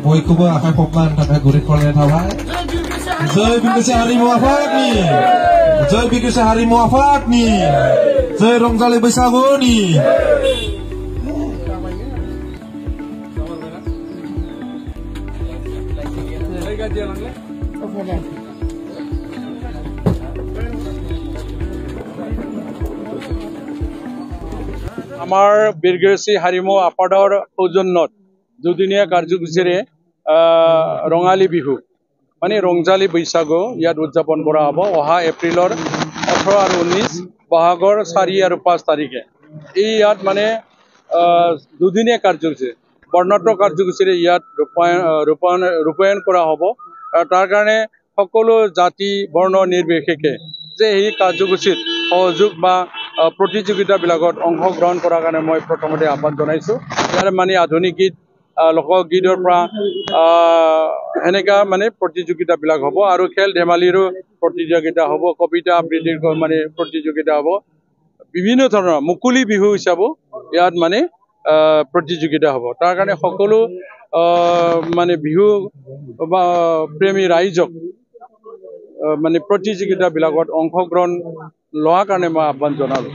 बयखौबो आखाइ खबलानि थाखाय गुरै खावलायनाय थाबाय जय बिरगोस्रि हारिमु आफादनि जय बिरगोस्रि हारिमु आफादनि जय रंजालि बैसागुनि আমাৰ বীৰগেছি হাৰিমু আপাদৰ সৌজন্যত দুদিনীয়া কাৰ্যসূচীৰে ৰঙালী বিহু মানে ৰংজালী বৈশাগু ইয়াত উদযাপন কৰা হ'ব অহা এপ্ৰিলৰ 18 আৰু 19 বহাগৰ 4 আৰু 5 তাৰিখে এই ইয়াত মানে দুদিনীয়া কাৰ্যসূচী বৰ্ণাঢ্য কাৰ্যসূচীৰে ইয়াত ৰূপায়ণ কৰা হ'ব তাৰ কাৰণে সকলো জাতি বৰ্ণ নিৰ্বিশেষে যে এই কাৰ্যসূচীত সহযোগ বা প্ৰতিযোগিতাবিলাকত অংশগ্ৰহণ কৰাৰ কাৰণে মই প্ৰথমতে আহ্বান জনাইছোঁ ইয়াৰ মানে আধুনিক গীত লোকগীতৰ পৰা এনেকা মানে প্ৰতিযোগিতাবিলাক হ'ব আৰু খেল ধেমালিৰো প্ৰতিযোগিতা হ'ব কবিতা আবৃত্তিৰ মানে প্ৰতিযোগিতা হ'ব বিভিন্ন ধৰণৰ মুকলি বিহু হিচাপে ইয়াত মানে প্ৰতিযোগিতা হ'ব তাৰ কাৰণে সকলো মানে বিহু বা প্ৰেমী ৰাইজক মানে প্ৰতিযোগিতাবিলাকত অংশগ্ৰহণ লোৱাৰ কাৰণে মই আহ্বান জনালোঁ